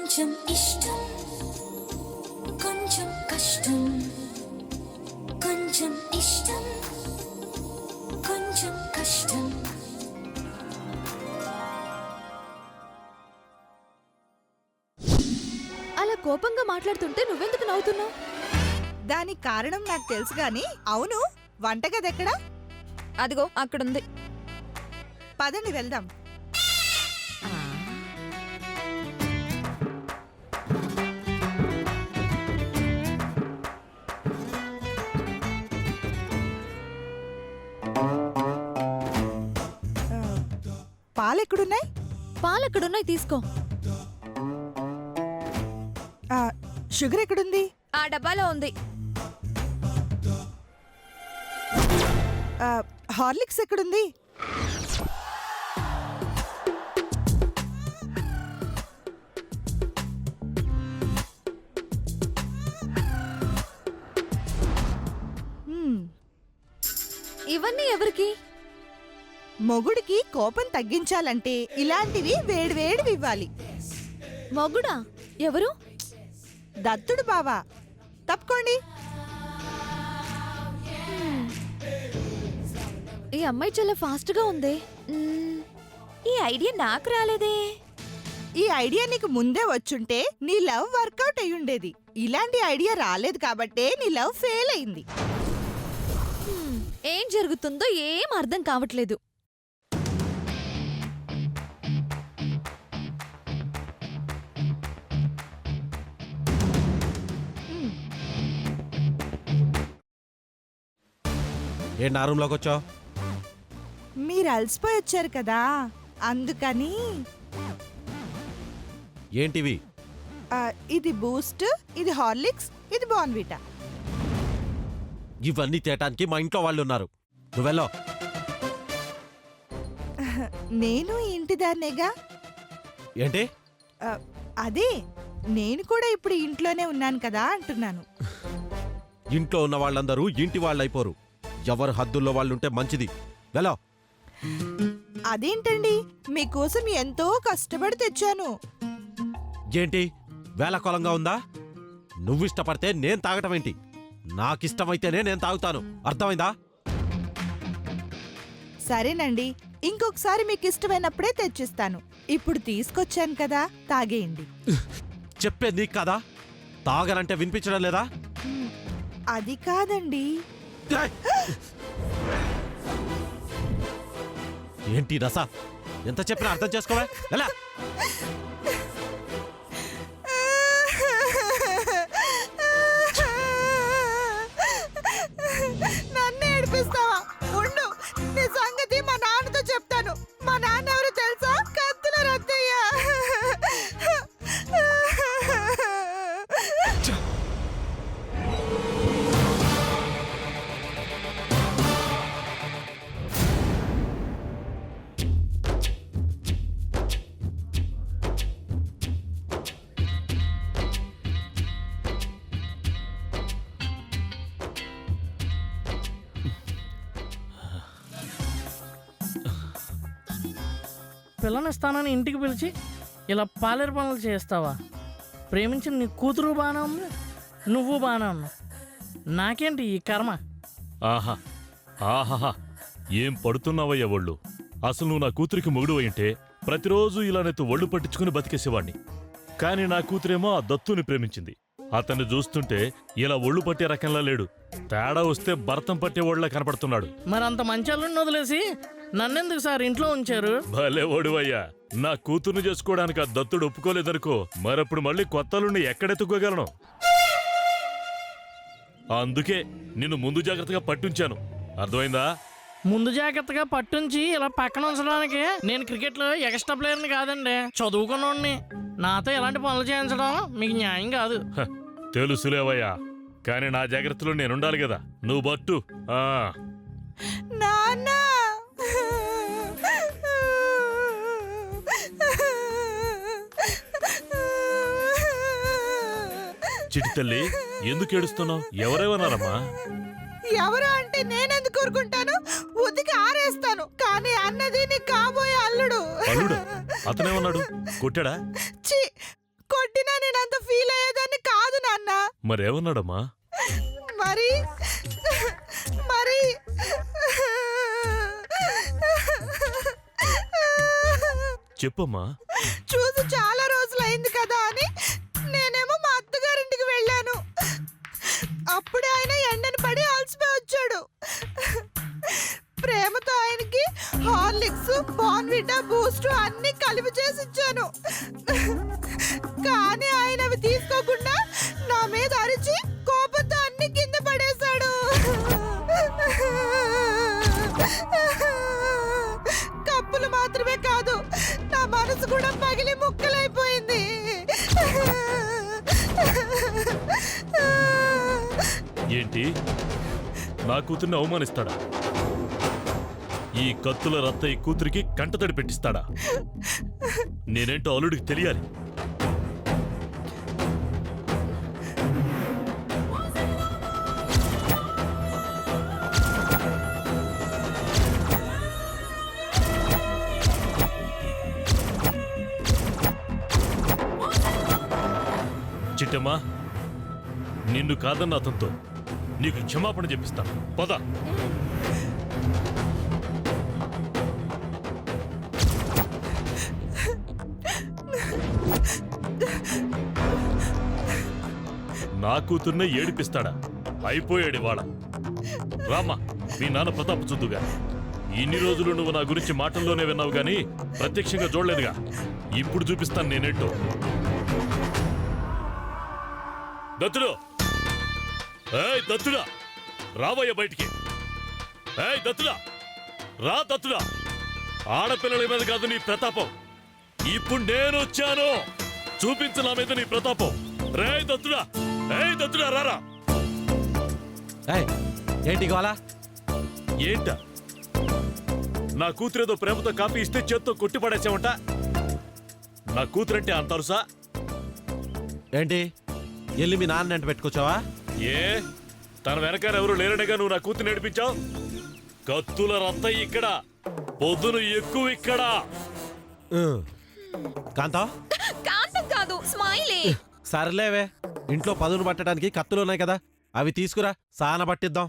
కొంచెం ఇష్టం కొంచెం కష్టం కొంచెం ఇష్టం కొంచెం కష్టం. అలా కోపంగా మాట్లాడుతుంటే నువ్వెందుకు నవ్వుతున్నావు? దానికి కారణం నాకు తెలుసు గాని, అవును వంటగది ఎక్కడా? అదిగో అక్కడుంది. పదండి వెళ్దాం. పాలెక్కడున్నాయి? పాలెక్కడున్నాయి తీసుకో. షుగర్ ఎక్కడుంది? ఆ డబ్బాలో ఉంది. హార్లిక్స్ ఎక్కడుంది? ఇవన్నీ ఎవరికి? మొగుడికి కోపం తగ్గించాలంటే ఇలాంటివి వేడివేడివి ఇవ్వాలి. మొగుడా? ఎవరు? దత్తుడు బావా. తప్పుకోండి. ఈ అమ్మాయి చాలా ఫాస్ట్ గా ఉంది. ఈ ఐడియా నాకు రాలేదే. ఈ ఐడియా నీకు ముందే వచ్చుంటే నీ లవ్ వర్కౌట్ అయ్యుండేది. ఇలాంటి ఐడియా రాలేదు కాబట్టే నీ లవ్ ఫెయిల్ అయింది. ఏం జరుగుతుందో ఏం అర్థం కావట్లేదు. ఏ నా రూమ్లోకి వచ్చావు? మీరు అలసిపోయి వచ్చారు కదా, అందుకని. ఏంటివి? ఇది బూస్ట్, ఇది హార్లిక్స్, ఇది బార్న్విటా. ఇవన్నీ తేటానికి మా ఇంట్లో వాళ్ళు ఉన్నారు. నువ్వెళ్ళో. నేను ఈ ఇంటిదాన్నేగా. ఏంటి? అదే, నేను కూడా ఇప్పుడు ఇంట్లోనే ఉన్నాను కదా అంటున్నాను. ఇంట్లో ఉన్న వాళ్ళందరూ ఇంటి వాళ్ళైపోరు. ఎవరు హద్దుల్లో వాళ్ళుంటే మంచిది. వెళ్ళో. అదేంటండి, మీకోసం ఎంతో కష్టపడి తెచ్చాను. ఏంటి వేళకోళంగా ఉందా? నువ్విష్టపడితే నేను తాగటం ఏంటి? నాకిష్టమైతేనే నేను తాగుతాను. అర్థమైందా? సరేనండి, ఇంకొకసారి మీకు ఇష్టమైనప్పుడే తెచ్చిస్తాను. ఇప్పుడు తీసుకొచ్చాను కదా, తాగేయండి. చెప్పేది నీకు కదా, తాగనంటే వినిపించడం లేదా? అది కాదండి. ఏంటి రస? ఎంత చెప్పినా అర్థం చేసుకోవా? ఎలా? నన్ను ఏడిపిస్తావా? ఉండు, నీ సంగతి మా నాన్నతో చెప్తాను. మా నాన్న ఎవరు తెలుసా? కత్తుల రత్తయ్య. పిల్లనిస్తానని ఇంటికి పిలిచి ఇలా పాలేరు పనులు చేస్తావా? ప్రేమించిన నీ కూతురు బాగానే ఉంది, నువ్వు బాగానే ఉన్నావు. నాకేంటి ఈ కర్మ? ఆహా ఆహాహా, ఏం పడుతున్నావయ్యా ఒళ్ళు. అసలు నువ్వు నా కూతురికి మొగుడు అయింటే ప్రతిరోజు ఇలా నెత్తు ఒళ్ళు పట్టించుకుని బతికేసేవాణ్ణి. కానీ నా కూతురేమో ఆ దత్తుని ప్రేమించింది. అతన్ని చూస్తుంటే ఇలా ఒళ్ళు పట్టే రకంలా లేడు. తేడా వస్తే భర్తం పట్టే ఒళ్ళ కనపడుతున్నాడు. మరంత మంచాలను వదిలేసి నన్నెందుకు సార్ ఇంట్లో ఉంచారు? భలే ఓడివయ్యా. నా కూతుర్ని చేసుకోవడానికి ఆ దత్తుడు ఒప్పుకోలేదనుకో, మరప్పుడు మళ్ళీ కొత్తలుండి ఎక్కడెత్తుకోగలను. అందుకే నిన్ను ముందు జాగ్రత్తగా పట్టుంచాను. అర్థమైందా? ముందు జాగ్రత్తగా పట్టుంచి ఇలా పక్కన ఉంచడానికి నేను క్రికెట్లో ఎక్స్ట్రా ప్లేయర్ని కాదండి, చదువుకున్నోడిని. నాతో ఎలాంటి పనులు చేయించడం మీకు న్యాయం కాదు. తెలుసులేవయ్యా, కానీ నా జాగ్రత్తలో నేనుండాలి కదా. నువ్వు బట్టు. నాన్న, చిటి తల్లి, ఎందుకు ఏడుస్తున్నావు? ఎవరేమన్నారమ్మా? ఎవరు అంటే నేనెందుకు ఊరుకుంటాను? ఉతికి ఆరేస్తాను. కానీ అన్నది నీ కాబోయే అల్లుడు. అల్లుడు? అతనేమన్నాడు? కొట్టాడా? ఛీ, కొట్ట పుట్టినా నేను అంత ఫీల్ అయ్యేదాన్ని కాదు నాన్న. మరేమన్నాడమ్మా? మరి మరి చెప్పమ్మా. చూసి చాలా రోజులైంది కదా అని నేనేమో మా అత్తగారింటికి వెళ్ళాను. అప్పుడే ఆయన ఎండను పడి అలసిపోయి వచ్చాడు. ప్రేమతో ఆయనకి హార్లిక్స్, బార్న్విటా, బూస్ట్ అన్ని కలిపి చేసి ఇచ్చాను. కానీ ఆయన అవి తీసుకోకుండా నా మీద అరిచి కోపంతో అన్ని కింద పడేశాడు. కప్పులు మాత్రమే కాదు, నా మనసు కూడా పగిలి ముక్కలైపోయింది. ఏంటి, నా కూతుర్ని అవమానిస్తాడా? ఈ కత్తుల రత్త ఈ కూతురికి కంటతడి పెట్టిస్తాడా? నేనేంటో అల్లుడికి తెలియాలి. చిట్టమ్మా, నిన్ను కాదన్న అతనితో నీకు క్షమాపణ చెప్పిస్తాను. పద. నా కూతుర్నే ఏడిపిస్తాడా? అయిపోయాడు ఇవాళ. రామ్మా, మీ నాన్న ప్రతాప్ చూద్దుగా. ఇన్ని రోజులు నువ్వు నా గురించి మాటల్లోనే విన్నావు గాని ప్రత్యక్షంగా చూడలేదుగా. ఇప్పుడు చూపిస్తాను నేనేంటో. దత్తుడు, ఏయ్ దత్తుడా, రాబోయే బయటికి. ఏయ్ దత్తుడా, రా దత్తుడా. ఆడపిల్లల మీద కాదు నీ ప్రతాపం, ఇప్పుడు నేను వచ్చాను. చూపించు నా మీద నీ ప్రతాపం. రే దత్తుడా, ఏయ్ దత్తుడా, రారా. ఏంటి గోలా? ఏంట? నా కూతురేదో ప్రేమతో కాఫీ ఇస్తే చేత్తో కొట్టి పడేసావంట. నా కూతురంటే అంత అరుసా? ఏంటి వెళ్ళి మీ నాన్న వెంట పెట్టుకొచ్చావా? ఏ తన వెనకాల ఎవరు లేరనేగా నువ్వు నా కూతురు నడిపించావు? కత్తుల రత్త ఇక్కడ, పొద్దును ఎక్కువ ఇక్కడ. కాంతం కాంతం కాదు, స్మైలీ. సర్లేవే, ఇంట్లో పదును పట్టడానికి కత్తులు ఉన్నాయి కదా, అవి తీసుకురా, సాన పట్టిద్దాం.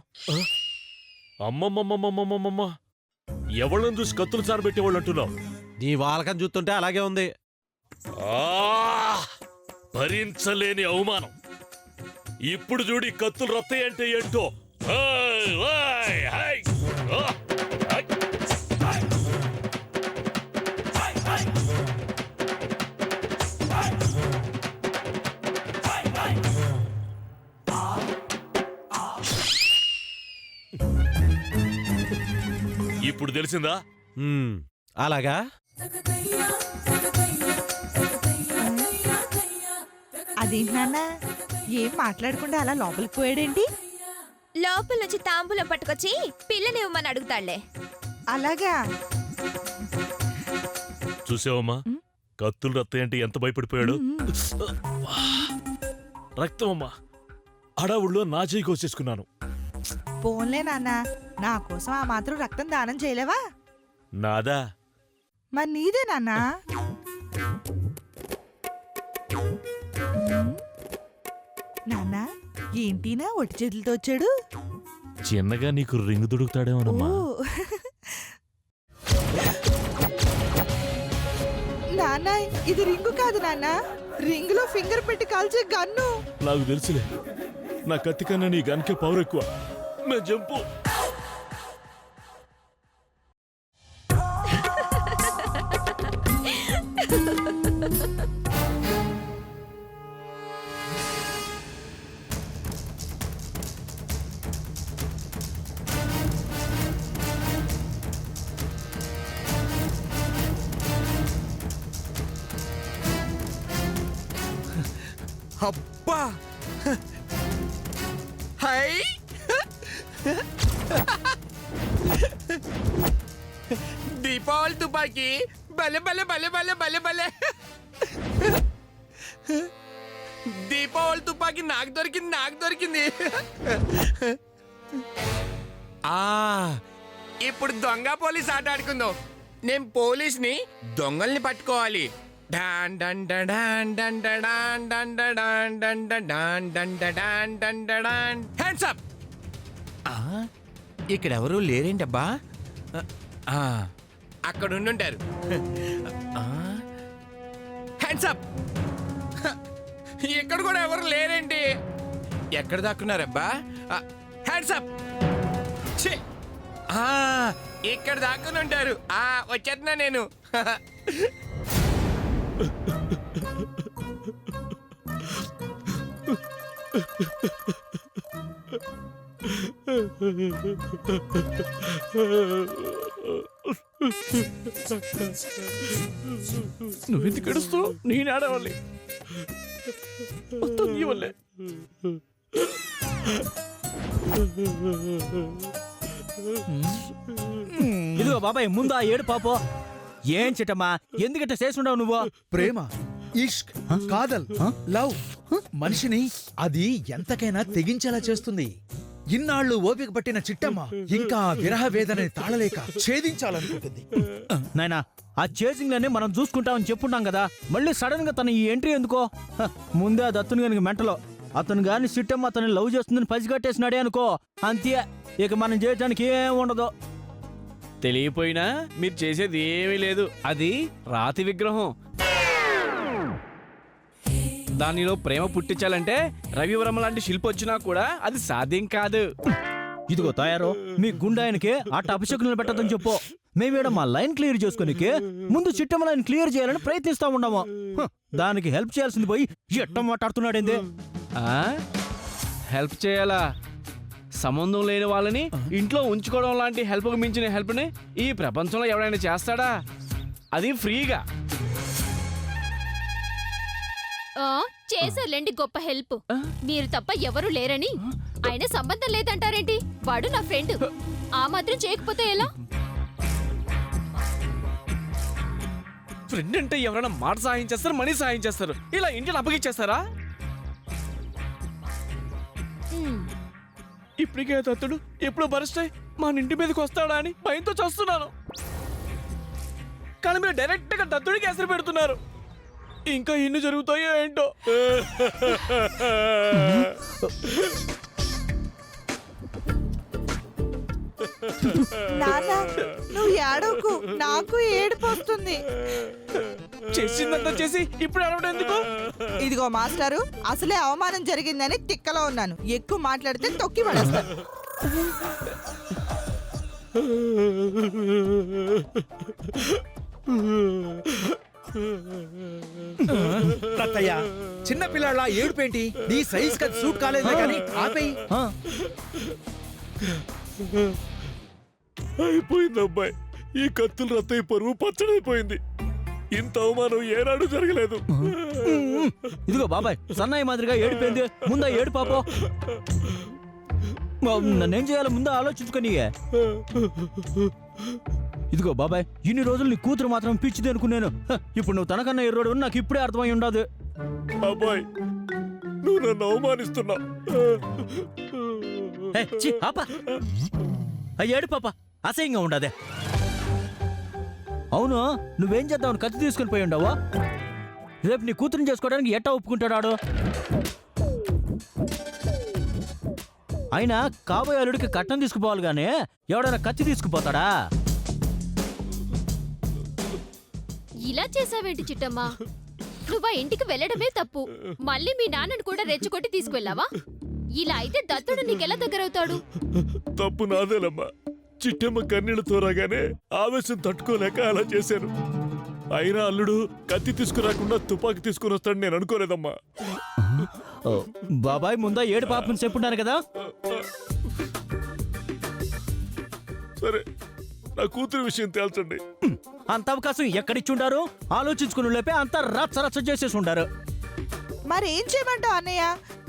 అమ్మమ్మమ్మమ్మమ్మమ్మమ్మ, ఎవళ్ళని చూసి కత్తులు సారబెట్టేవాళ్ళు అంటున్నావు? నీ వాలకం చూస్తుంటే అలాగే ఉంది. భరించలేని అవమానం. ఇప్పుడు చూడి కత్తులు రత్తాయి అంటే ఏంటో. ఇప్పుడు తెలిసిందా? అలాగా? అదేంటి నాన్న, ఏం మాట్లాడకుండా అలా లోపలికి పోయాడేంటి? లోపల నుంచి తాంబూలం పట్టుకొచ్చి పిల్లని ఇవ్వమని అడుగుతాళ్లే. అలాగా? చూసావమ్మా, కత్తులు రత్తాయి అంటే ఎంత భయపడిపోయాడు. రక్తం అమ్మా, అడవుల్లో నా చేయి కోసేసుకున్నాను. పోన్లే నాన్న, నా కోసం ఆ మాత్రం రక్తం దానం చేయలేవా? నాదా? మరి నీదే నాన్న. నాన్న, ఏంటినా ఒట్టి చేతులతో వచ్చాడు? చిన్నగా నీకు రింగు దొరుకుతాడేమోనమ్మా. నాన్న, ఇది రింగు కాదు నాన్న, రింగులో ఫింగర్ పెట్టి కాల్చే గన్ను. నాకు తెలుసులే, నా కత్తి కన్నా నీ గన్కే పవర్ ఎక్కువ. నా జంపు. అబ్బా, హై, దీపావళి తుపాకీ భలే భలే భలే భలే భలే భలే. దీపావళి తుపాకీ నాకు దొరికింది, నాకు దొరికింది. ఇప్పుడు దొంగ పోలీస్ ఆట ఆడుకుందాం. నేను పోలీస్ని, దొంగల్ని పట్టుకోవాలి. డాన్ డండ డాన్ డండ డాన్ డండ డాన్ డండ డాన్ డండ డాన్ డండ డాన్. Hands up. ఇక్కడ ఎవరు లేరేంటబ్బా? అక్కడ ఉండుంటారు. Hands up. ఇక్కడ కూడా ఎవరు లేరేంటి? ఎక్కడ దాక్కున్నారబ్బా? Hands up. ఇక్కడ దాక్కుని ఉంటారు. వచ్చేస్తున్నా నేను. నువ్వెందుకు ఏడుస్తావు? నేను ఆడవాలి మొత్తం నీ వల్లే. ఇదిగో బాబాయ్ ముందు ఆ ఏడు పాపో. ఏం చిట్టమ్మా ఎందుకంటే చేసుండవు నువ్వు? ప్రేమ, ఇష్క్, కాదల్, లవ్ మనిషిని అది ఎంతకైనా తెగించేలా చేస్తుంది. ఇన్నాళ్ళు ఓపిక పట్టిన చిట్టమ్మ ఇంకా విరహ వేదనని తాళలేక ఛేదించాలనుకుంటుంది. నాయనా ఆ చేసింగ్లన్నీ మనం చూసుకుంటామని చెప్పుంటాం కదా, మళ్ళీ సడన్ గా తన ఈ ఎంట్రీ ఎందుకో? ముందే ఆ దత్తుని గారికి మెంటలో అతను గాని చిట్టమ్మ అతన్ని లవ్ చేస్తుందని పసిగట్టేసినాడే అనుకో, అంతే ఇక మనం చేయడానికి ఏం ఉండదు. తెలియపోయినా మీరు చేసేది ఏమీ లేదు. అది రాతి విగ్రహం. దానిలో ప్రేమ పుట్టించాలంటే రవివరం లాంటి శిల్పి వచ్చినా కూడా అది సాధ్యం కాదు. ఇదిగో తయారో మీ గుండాయనకి అట్ట అభిషేకులను పెట్టదని చెప్పు. మేమేడ మా లైన్ క్లియర్ చేసుకునికి ముందు చిట్టమ్మ లైన్ క్లియర్ చేయాలని ప్రయత్నిస్తా ఉండము. దానికి హెల్ప్ చేయాల్సింది పోయి ఎట్ట మాట్లాడుతున్నాడేంది? హెల్ప్ చేయాలా? సంబంధం లేని వాళ్ళని ఇంట్లో ఉంచుకోవడం లాంటి హెల్ప్కు మించిన హెల్ప్ని ఈ ప్రపంచంలో ఎవరైనా చేస్తాడా? అది ఫ్రీగా. చేశారులేండి గొప్ప హెల్ప్. మీరు తప్ప ఎవరు లేరని ఆయన సంబంధం లేదంటారేంటి? వాడు నా ఫ్రెండ్. ఆ మాత్రం చేయకపోతే ఎలా? ఫ్రెండ్ అంటే ఎవరైనా మాట సాయం చేస్తారు, మనీ సాయం చేస్తారు. ఇలా ఇంటిని అప్పగిచ్చేస్తారా? ఇప్పటికే దత్తుడు ఎప్పుడు బరస్ట్ అయి మా ఇంటి మీదకి వస్తాడా అని భయంతో చేస్తున్నాను. కానీ మీరు డైరెక్ట్ గా దత్తుడికి ఎసరు పెడుతున్నారు. ఇంకా ఎన్ని జరుగుతాయో ఏంటో. నాన్న నువ్వు ఏడవకు, నాకు ఏడుపు వస్తుంది. చేసిందంతా చేసి ఇప్పుడు అడవడం ఎందుకు? ఇదిగో మాస్టారు, అసలే అవమానం జరిగిందని తిక్కలో ఉన్నాను. ఎక్కువ మాట్లాడితే తొక్కి పడేస్తాను. రత్తయ్య చిన్న పిల్లాళ్ళ ఏడుపేంటి? నీ సైజ్ కది సూట్ కాలేదే కానీ ఆపేయి. అయిపోయింది అబ్బాయి. ఈ కత్తులు రత్తయ్య పరువు పచ్చడైపోయింది. ఇంత అవమానం ఏనాడు జరగలేదు. ఇదిగో బాబాయ్ సన్నాయి మాదిరిగా ఏడిపోయింది. ముందా ఏడు పాపో. నన్నేం చేయాలో ముందా ఆలోచించుకొని. ఇదిగో బాబాయ్ ఇన్ని రోజులు నీ కూతురు మాత్రం పిచ్చిది అనుకున్నాను. ఇప్పుడు నువ్వు తనకన్నా ఎర్రోడు నాకు ఇప్పుడే అర్థమై ఉండదు. అబ్బాయి నువ్వు నన్ను అవమానిస్తున్నావు. ఏడు పాప అసహ్యంగా ఉండదే. అవును నువ్వేం చేద్దామని కత్తి తీసుకుని పోయి ఉండవా? రేపు నీ కూతురుని చేసుకోవడానికి ఎట్టా ఒప్పుకుంటాడు? అయినా కాబోయే అల్లుడికి కట్నం తీసుకుపోవాలి గానీ ఎవడైనా కత్తి తీసుకుపోతాడా? ఇలా చేసావేంటి చిట్టమ్మా? నువ్వా ఇంటికి వెళ్ళడమే తప్పు. మళ్ళీ మీ నాన్నను కూడా రెచ్చగొట్టి తీసుకువెళ్ళావా? ఇలా అయితే దత్తుడు నీకెలా దగ్గరవుతాడు? తప్పు నాదేలమ్మా. చిట్టమ్మ కన్నీళ్లతో రాగానే ఆవేశం తట్టుకోలేక అలా చేశాను. అయినా అల్లుడు కత్తి తీసుకురాకుండా తుపాకి తీసుకుని వస్తాడు నేను అనుకోలేదమ్మా. బాబాయ్ ముందా ఏడు పాపని చెప్పుంటాను కదా. సరే నా కూతురు విషయం తేల్చండి. అంత అవకాశం ఎక్కడిచ్చుండారు? ఆలోచించుకుని లేపే అంత రచ్చ రచ్చ చేసేసి ఉండారు. మరేం చేయమంటావు అన్నయ్య?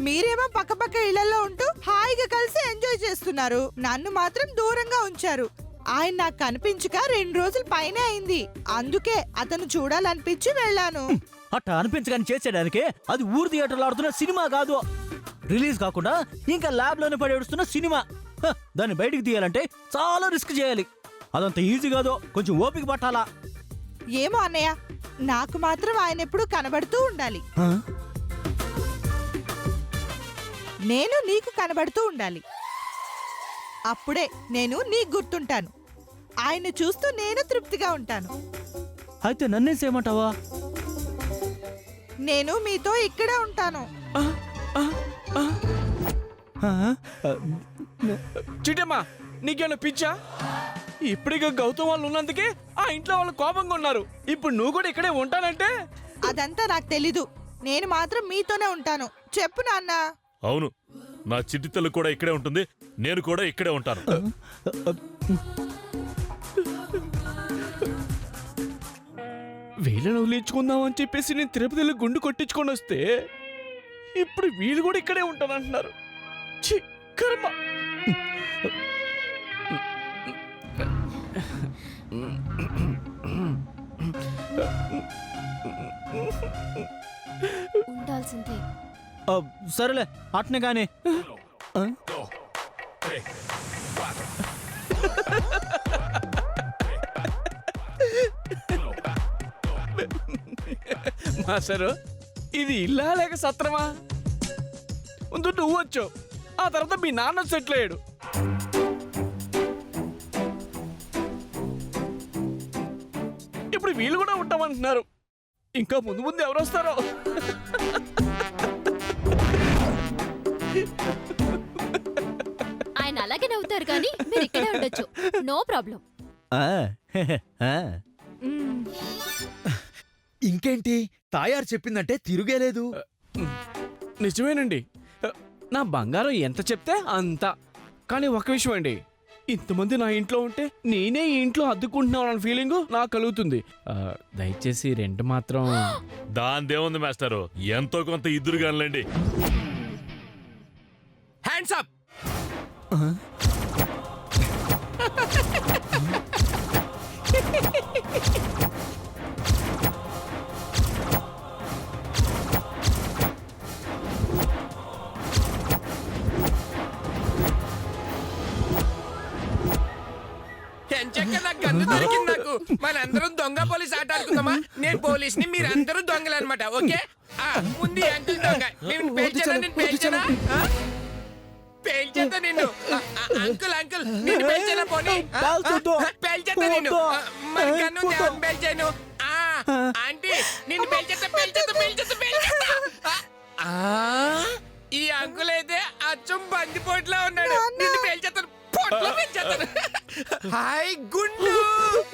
మీరేమో పక్క ఇళ్లలో ఉంటూ హాయిగా కలిసి ఎంజాయ్ చేస్తున్నారు. నన్ను మాత్రం దూరంగా ఉంచారు. ఆయన నాకు కనిపించక 2 రోజుల పైనే అయింది. అందుకే అతను చూడాలనిపించి వెళ్ళాను. అట్ట అనిపించగాని చేసేయడానికి అది ఊరు థియేటర్లో ఆడుతున్న సినిమా కాదు. రిలీజ్ కాకుండా ఇంకా ల్యాబ్ లోనే పడి ఏడుస్తున్న సినిమా. దాన్ని బయటికి తీయాలంటే చాలా రిస్క్ చేయాలి. అదంత ఈజీ కాదు, కొంచెం ఓపిక పట్టాలా. ఏమో అన్నయ్య, నాకు మాత్రం ఆయన ఎప్పుడు కనబడుతూ ఉండాలి. నేను నీకు కనబడుతూ ఉండాలి. అప్పుడే నేను నీకు గుర్తుంటాను. ఆయన చూస్తూ నేను తృప్తిగా ఉంటాను. అయితే నన్నే చేయమంటావా? నేను మీతో ఇక్కడే ఉంటాను. చిట్టమ్మా నీకేమైనా పిచ్చా? ఇప్పటికే గౌతమ్ వాళ్ళు ఉన్నందుకే ఆ ఇంట్లో వాళ్ళు కోపంగా ఉన్నారు. ఇప్పుడు నువ్వు కూడా ఇక్కడే ఉంటానంటే అదంతా నాకు తెలీదు. నేను మాత్రం మీతోనే ఉంటాను. చెప్పు నాన్న. అవును, నా చిట్టి తల్లి కూడా ఇక్కడే ఉంటుంది, నేను కూడా ఇక్కడే ఉంటాను. వీళ్ళని వదిలించుకుందామని చెప్పేసి నేను తిరుపతిలో గుండు కొట్టించుకొని వస్తే ఇప్పుడు వీళ్ళు కూడా ఇక్కడే ఉంటానంటున్నారు. ఛీ, కర్మ. ఉండాల్సిందే. సరేలే అట్నే కానీ. మాస్టరు, ఇది ఇల్లా లేక సత్రమా? ముందు నువ్వు వచ్చావు, ఆ తర్వాత మీ నాన్న సెటిల్ అయ్యాడు. ఇప్పుడు వీళ్ళు కూడా ఉంటామంటున్నారు. ఇంకా ముందు ముందు ఎవరు వస్తారో. ఆయన అలాగే నవ్వుతారు కానీ మీరు ఇక్కడే ఉండొచ్చు. No problem. ఇంకేంటి, తాయారు చెప్పిందంటే తిరుగేలేదు. నిజమేనండి, నా బంగారం ఎంత చెప్తే అంత. కానీ ఒక విషయం అండి, ఇంతమంది నా ఇంట్లో ఉంటే నేనే ఈ ఇంట్లో అద్దుకుంటున్నాను అన్న ఫీలింగ్ నాకు కలుగుతుంది. దయచేసి రెంట్ మాత్రం. దాందేముంది మాస్టారు, ఎంతో కొంత ఇద్దరు కానిలేండి. Hands up. ఎంచక్క నాకు గన్ను దొరికింది. నాకు మనందరం దొంగ పోలీస్ ఆట ఆడుకుందామా? నేను పోలీస్ని, మీరందరూ దొంగలు అనమాట. ఓకే, ముందు అంకుల్ దొంగ. నేను పేల్చానా? నేను పేల్చానా? పేల్చేద్దా నిన్ను? అంకుల్ అంకుల్ నిన్ను పేల్చానా? పోనీ పేల్చేద్దా నిన్ను? మరి గన్ను దేవుని పేల్చాను. ఆంటీ నిన్ను పేల్చేద్దా? పేల్చేద్దా? పేల్చేద్దా? పేల్చేద్దా? ఈ అంకుల్ అయితే అచ్చం బందిపోట్లా ఉన్నాడు. నిన్ను పేల్చేస్తాను. హాయ్ గుండు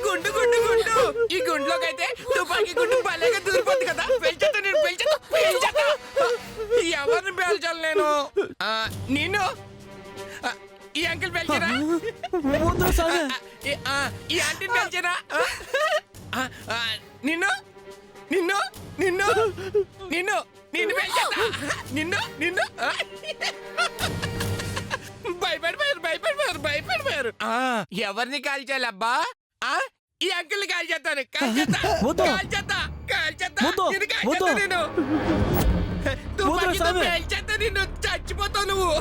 గుండు గుండు గుండు. ఈ గుండులోకి అయితే తుపాకీ గుండు భలేగా దూరిపోద్ది కదా. పేల్చేస్తా నేను, పేల్చేస్తా, పేల్చేస్తా. ఎవరిని పేల్చాలి నేను? నిన్ను. ఈ అంకుల్ పేల్చారా? ఈ ఆంటీని పేల్చారా? నిన్ను నిన్ను నిన్ను నిన్ను నిన్ను పేల్చేస్తా. నిన్ను నిన్ను. భయపడిపోయారు, భయపడిపోయారు, భయపడిపోయారు. ఎవరిని కాల్చాలి అబ్బా? ఈ అంకుల్ని కాల్చేస్తాను. కాల్చేస్తా, కాల్చేస్తా, కాల్చేస్తా, నిన్ను కాల్చేస్తా. నేను తుపాకీతో పేల్చేస్తా నిన్ను. చచ్చిపోతావు నువ్వు.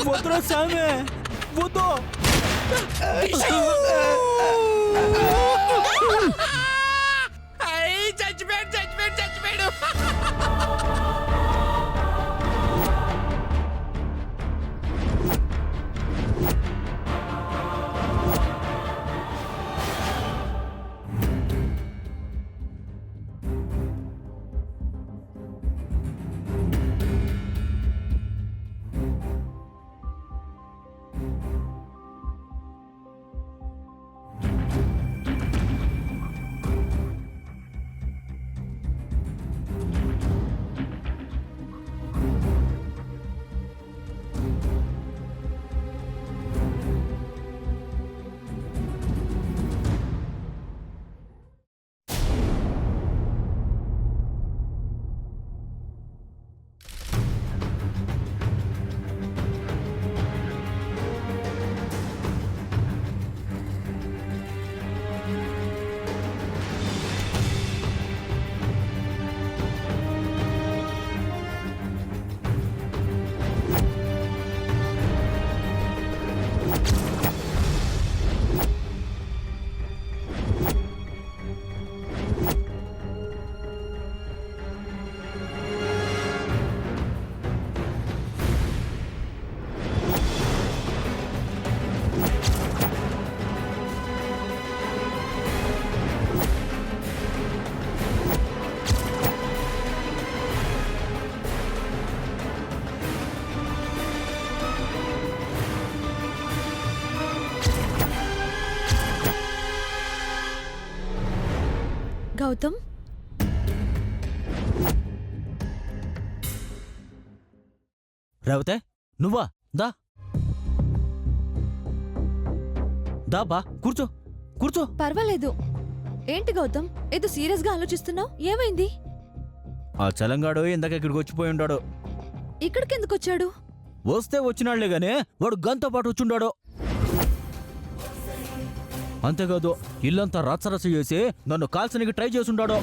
వద్దురా సామే, వద్దు. చచ్చిపోయాడు, చచ్చిపోయాడు, చచ్చిపోయాడు. గౌతమ్? రేవతే నువ్వా? దా దా బా, కూర్చో కూర్చో. పర్వాలేదు. ఏంటి గౌతమ్, ఏదో సీరియస్ గా ఆలోచిస్తున్నావు? ఏమైంది? ఆ చలంగాడు ఇందాక ఇక్కడికి వచ్చిపోయి ఉంటాడు. ఇక్కడికి ఎందుకు వచ్చాడు? వస్తే వచ్చినాళ్లే గానే వాడు గంతో పాటు వచ్చుండాడు. అంతేకాదు ఇల్లంతా రచ్చరచ్చ చేసి నన్ను కాల్చనికి ట్రై చేసుండాడు.